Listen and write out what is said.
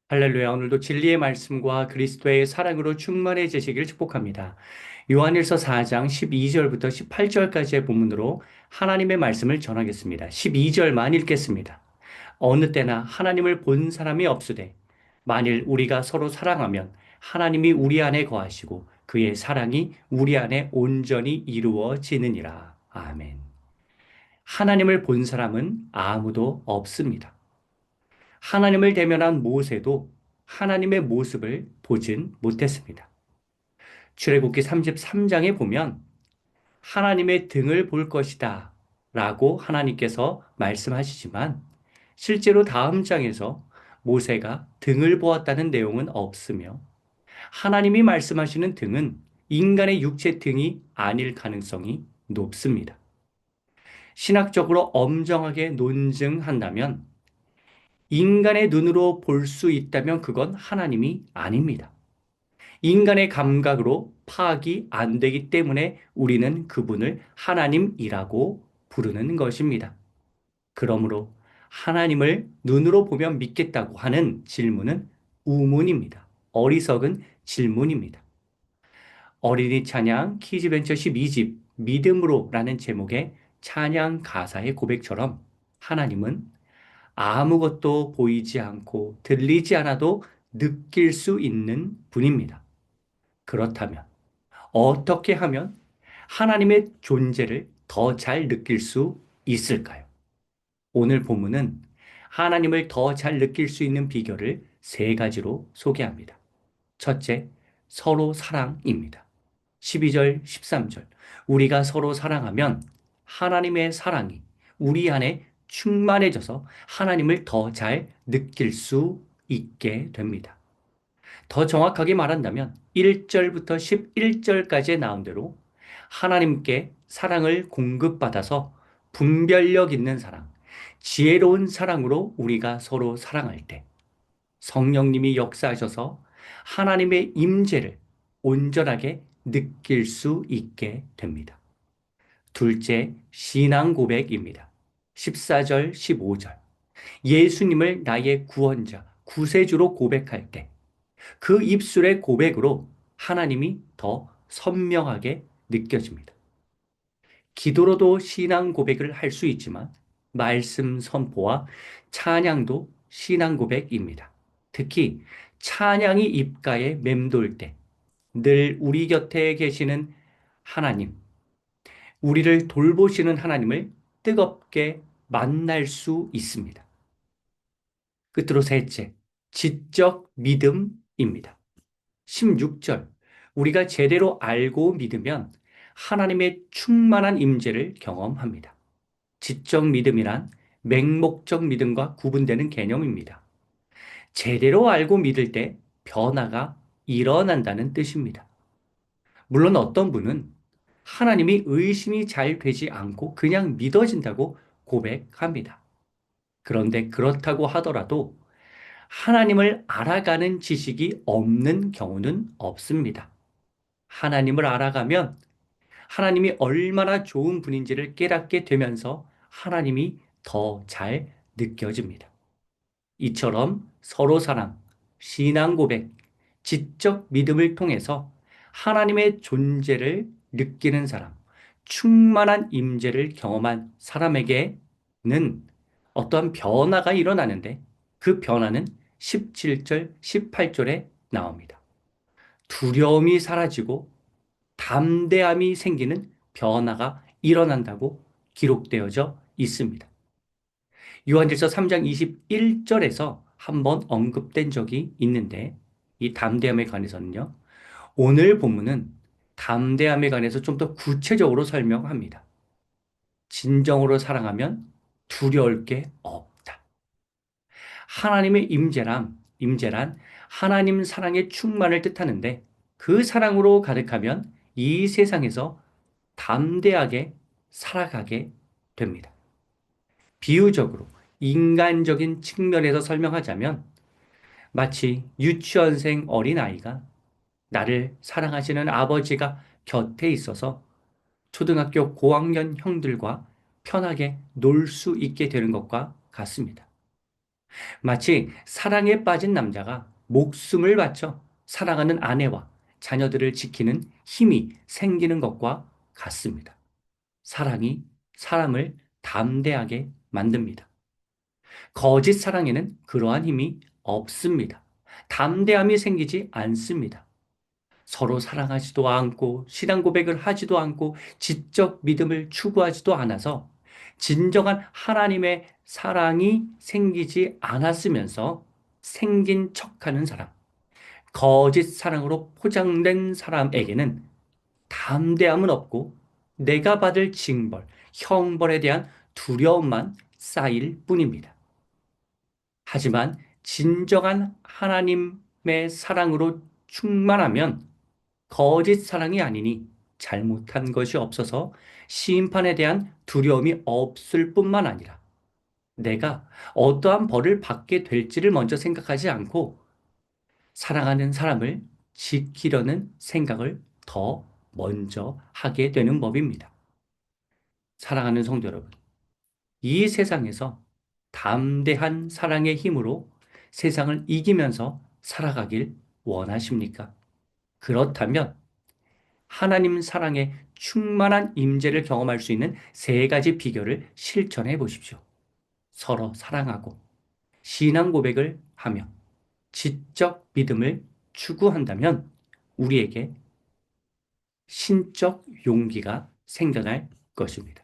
할렐루야. 오늘도 진리의 말씀과 그리스도의 사랑으로 충만해지시길 축복합니다. 요한일서 4장 12절부터 18절까지의 본문으로 하나님의 말씀을 전하겠습니다. 12절만 읽겠습니다. 어느 때나 하나님을 본 사람이 없으되 만일 우리가 서로 사랑하면 하나님이 우리 안에 거하시고 그의 사랑이 우리 안에 온전히 이루어지느니라. 아멘. 하나님을 본 사람은 아무도 없습니다. 하나님을 대면한 모세도 하나님의 모습을 보진 못했습니다. 출애굽기 33장에 보면 하나님의 등을 볼 것이다 라고 하나님께서 말씀하시지만 실제로 다음 장에서 모세가 등을 보았다는 내용은 없으며 하나님이 말씀하시는 등은 인간의 육체 등이 아닐 가능성이 높습니다. 신학적으로 엄정하게 논증한다면 인간의 눈으로 볼 수 있다면 그건 하나님이 아닙니다. 인간의 감각으로 파악이 안 되기 때문에 우리는 그분을 하나님이라고 부르는 것입니다. 그러므로 하나님을 눈으로 보면 믿겠다고 하는 질문은 우문입니다. 어리석은 질문입니다. 어린이 찬양 키즈벤처 12집 믿음으로라는 제목의 찬양 가사의 고백처럼 하나님은 아무것도 보이지 않고 들리지 않아도 느낄 수 있는 분입니다. 그렇다면 어떻게 하면 하나님의 존재를 더 잘 느낄 수 있을까요? 오늘 본문은 하나님을 더 잘 느낄 수 있는 비결을 세 가지로 소개합니다. 첫째, 서로 사랑입니다. 12절, 13절. 우리가 서로 사랑하면 하나님의 사랑이 우리 안에 충만해져서 하나님을 더 잘 느낄 수 있게 됩니다. 더 정확하게 말한다면 1절부터 11절까지의 나온 대로 하나님께 사랑을 공급받아서 분별력 있는 사랑, 지혜로운 사랑으로 우리가 서로 사랑할 때 성령님이 역사하셔서 하나님의 임재를 온전하게 느낄 수 있게 됩니다. 둘째, 신앙 고백입니다. 14절, 15절. 예수님을 나의 구원자, 구세주로 고백할 때 그 입술의 고백으로 하나님이 더 선명하게 느껴집니다. 기도로도 신앙 고백을 할 수 있지만 말씀 선포와 찬양도 신앙 고백입니다. 특히 찬양이 입가에 맴돌 때 늘 우리 곁에 계시는 하나님, 우리를 돌보시는 하나님을 뜨겁게 만날 수 있습니다. 끝으로 셋째, 지적 믿음입니다. 16절. 우리가 제대로 알고 믿으면 하나님의 충만한 임재를 경험합니다. 지적 믿음이란 맹목적 믿음과 구분되는 개념입니다. 제대로 알고 믿을 때 변화가 일어난다는 뜻입니다. 물론 어떤 분은 하나님이 의심이 잘 되지 않고 그냥 믿어진다고 고백합니다. 그런데 그렇다고 하더라도 하나님을 알아가는 지식이 없는 경우는 없습니다. 하나님을 알아가면 하나님이 얼마나 좋은 분인지를 깨닫게 되면서 하나님이 더 잘 느껴집니다. 이처럼 서로 사랑, 신앙 고백, 지적 믿음을 통해서 하나님의 존재를 느끼는 사람, 충만한 임재를 경험한 사람에게는 어떠한 변화가 일어나는데 그 변화는 17절, 18절에 나옵니다. 두려움이 사라지고 담대함이 생기는 변화가 일어난다고 기록되어져 있습니다. 요한일서 3장 21절에서 한번 언급된 적이 있는데 이 담대함에 관해서는요. 오늘 본문은 담대함에 관해서 좀 더 구체적으로 설명합니다. 진정으로 사랑하면 두려울 게 없다. 하나님의 임재란 하나님 사랑의 충만을 뜻하는데 그 사랑으로 가득하면 이 세상에서 담대하게 살아가게 됩니다. 비유적으로 인간적인 측면에서 설명하자면 마치 유치원생 어린아이가 나를 사랑하시는 아버지가 곁에 있어서 초등학교 고학년 형들과 편하게 놀 수 있게 되는 것과 같습니다. 마치 사랑에 빠진 남자가 목숨을 바쳐 사랑하는 아내와 자녀들을 지키는 힘이 생기는 것과 같습니다. 사랑이 사람을 담대하게 만듭니다. 거짓 사랑에는 그러한 힘이 없습니다. 담대함이 생기지 않습니다. 서로 사랑하지도 않고 신앙 고백을 하지도 않고 지적 믿음을 추구하지도 않아서 진정한 하나님의 사랑이 생기지 않았으면서 생긴 척하는 사람, 거짓 사랑으로 포장된 사람에게는 담대함은 없고 내가 받을 징벌, 형벌에 대한 두려움만 쌓일 뿐입니다. 하지만 진정한 하나님의 사랑으로 충만하면 거짓 사랑이 아니니 잘못한 것이 없어서 심판에 대한 두려움이 없을 뿐만 아니라 내가 어떠한 벌을 받게 될지를 먼저 생각하지 않고 사랑하는 사람을 지키려는 생각을 더 먼저 하게 되는 법입니다. 사랑하는 성도 여러분, 이 세상에서 담대한 사랑의 힘으로 세상을 이기면서 살아가길 원하십니까? 그렇다면 하나님 사랑의 충만한 임재를 경험할 수 있는 세 가지 비결을 실천해 보십시오. 서로 사랑하고 신앙 고백을 하며 지적 믿음을 추구한다면 우리에게 신적 용기가 생겨날 것입니다.